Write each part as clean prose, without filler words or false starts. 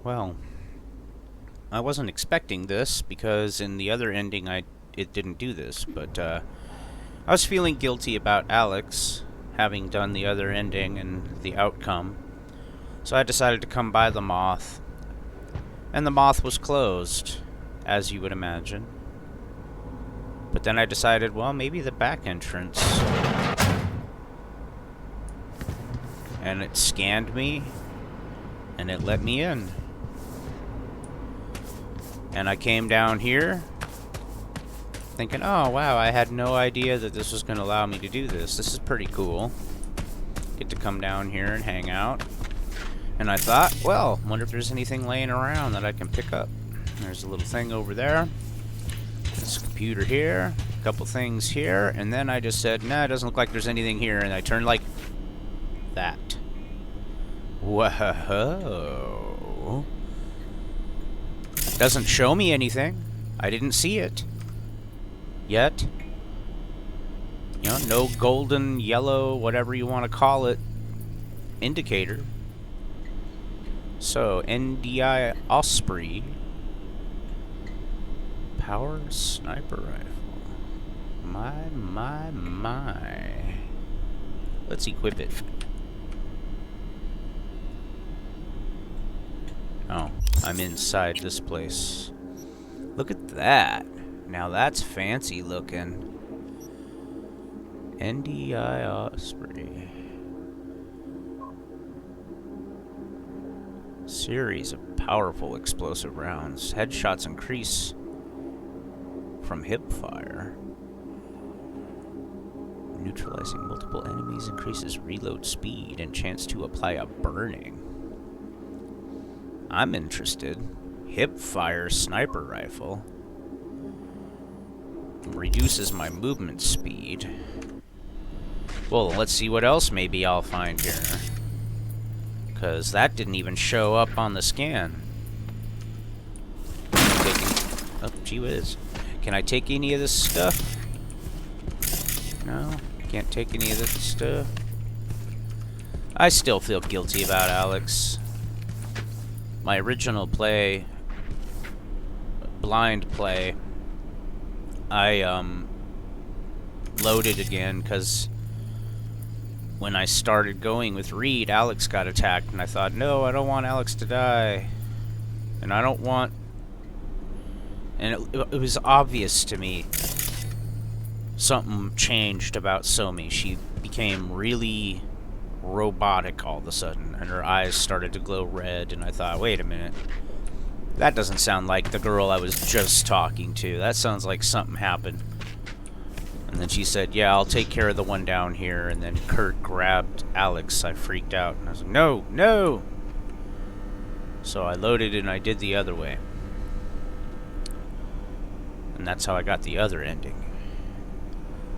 Well, I wasn't expecting this because in the other ending it didn't do this, but I was feeling guilty about Alex having done the other ending and the outcome. So I decided to come by the moth. And the moth was closed, as you would imagine. But then I decided, well, maybe the back entrance. And it scanned me, and it let me in. And I came down here, thinking, oh, wow, I had no idea that this was going to allow me to do this. This is pretty cool. Get to come down here and hang out. And I thought, well, wonder if there's anything laying around that I can pick up. There's a little thing over there. This computer here. A couple things here. And then I just said, nah, it doesn't look like there's anything here. And I turned like that. Whoa. Doesn't show me anything. I didn't see it. Yet. You know, no golden, yellow, whatever you want to call it, indicator. So, NDI OSPREY. Power sniper rifle. My. Let's equip it. Oh, I'm inside this place. Look at that. Now that's fancy looking. NDI OSPREY. Series of powerful explosive rounds. Headshots increase from hip fire. Neutralizing multiple enemies increases reload speed and chance to apply a burning. I'm interested. Hip fire sniper rifle. Reduces my movement speed. Well, let's see what else maybe I'll find here. Because that didn't even show up on the scan. Oh, gee whiz. Can I take any of this stuff? No, can't take any of this stuff. I still feel guilty about Alex. My original play, blind play, I loaded again because when I started going with Reed, Alex got attacked, and I thought, no, I don't want Alex to die. And I don't want... And it was obvious to me something changed about Somi. She became really robotic all of a sudden, and her eyes started to glow red, and I thought, wait a minute. That doesn't sound like the girl I was just talking to. That sounds like something happened. And then she said, yeah, I'll take care of the one down here. And then Kurt grabbed Alex. I freaked out. And I was like, no, no! So I loaded and I did the other way. And that's how I got the other ending.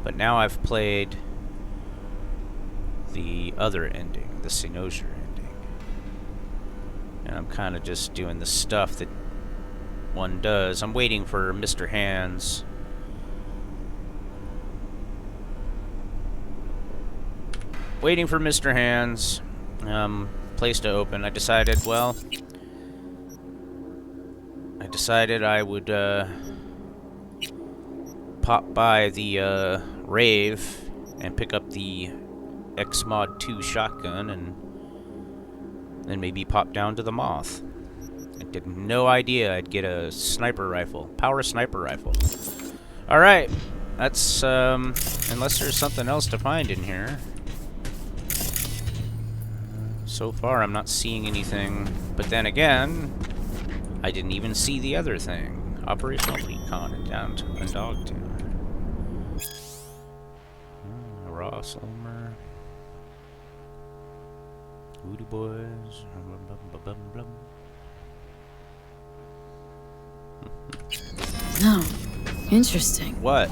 But now I've played the other ending, the Cynosure ending. And I'm kind of just doing the stuff that one does. I'm waiting for Mr. Hands. Waiting for Mr. Hands. Place to open. I decided I would pop by the rave and pick up the X-Mod 2 shotgun and then maybe pop down to the moth. I had no idea I'd get a sniper rifle. Power sniper rifle. Alright. That's, unless there's something else to find in here. So far, I'm not seeing anything. But then again, I didn't even see the other thing. Operational Recon and Dogtown. Raw Summer. Woody Boys. No. Interesting. What?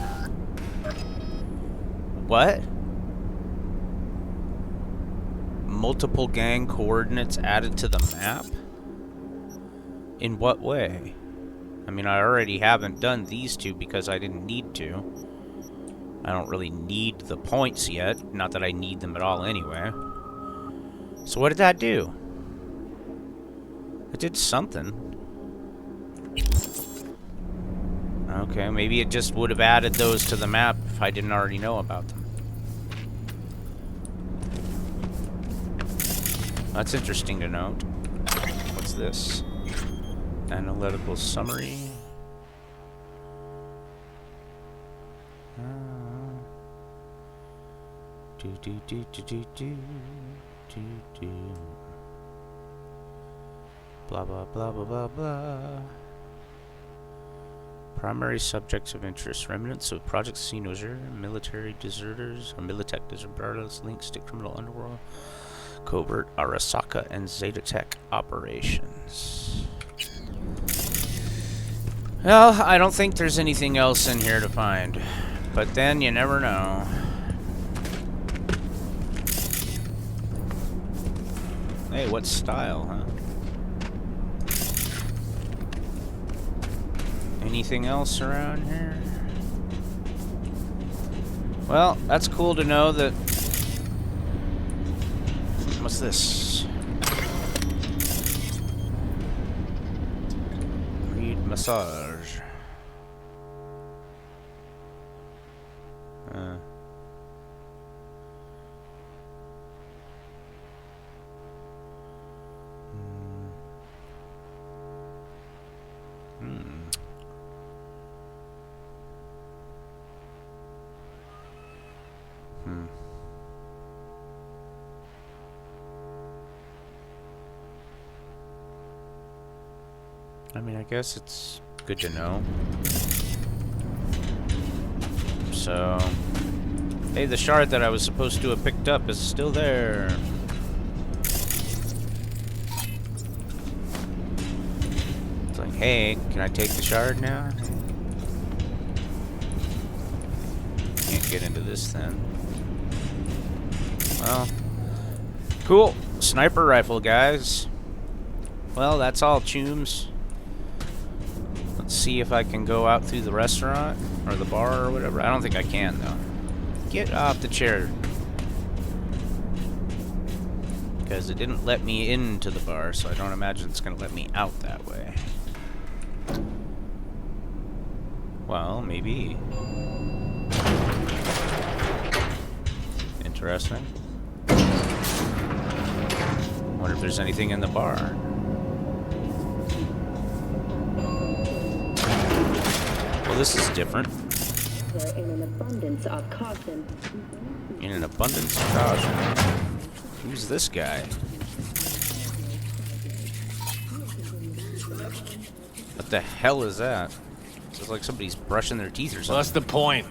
What? Multiple gang coordinates added to the map? In what way? I mean, I already haven't done these two because I didn't need to. I don't really need the points yet. Not that I need them at all anyway. So what did that do? It did something. Okay, maybe it just would have added those to the map if I didn't already know about them. That's interesting to note. What's this? Analytical summary. Blah blah blah blah blah blah. Primary subjects of interest: remnants of Project Sinuser, military deserters, or Militech deserters, links to criminal underworld, covert Arasaka and Zetatech operations. Well, I don't think there's anything else in here to find, but then you never know. Hey, what style, huh? Anything else around here? Well, that's cool to know that... What's this? Read massage. I mean, I guess it's good to know. So, hey, the shard that I was supposed to have picked up is still there. It's like, hey, can I take the shard now? Can't get into this then. Well, cool. Sniper rifle, guys. Well, that's all, chooms. Let's see if I can go out through the restaurant or the bar or whatever. I don't think I can, though. Get off the chair. Because it didn't let me into the bar, so I don't imagine it's going to let me out that way. Well, maybe. Interesting. Wonder if there's anything in the bar. Well, this is different. In an abundance of caution. In an abundance of caution. Who's this guy? What the hell is that? It's like somebody's brushing their teeth or something. So that's the point.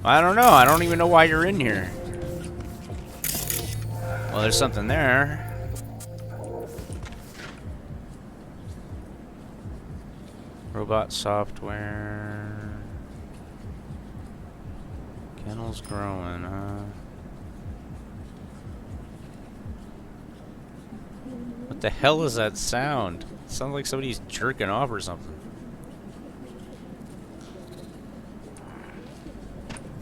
I don't know. I don't even know why you're in here. Well, there's something there. Robot software. Kennel's growing, huh? What the hell is that sound? It sounds like somebody's jerking off or something.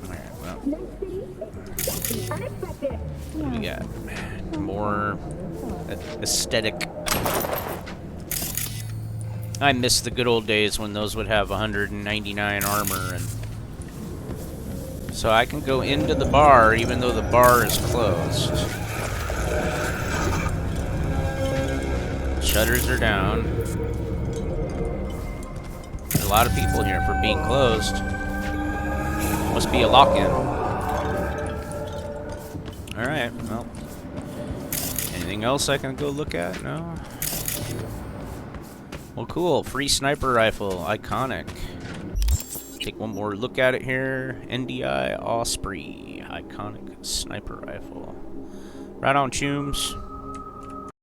Alright, well. What do we got? More aesthetic. I miss the good old days when those would have 199 armor, and so I can go into the bar even though the bar is closed. Shutters are down. There's a lot of people here for being closed. Must be a lock-in. Alright, well. Anything else I can go look at? No? Well, cool. Free sniper rifle. Iconic. Take one more look at it here. NDI OSPREY. Iconic sniper rifle. Right on, chooms.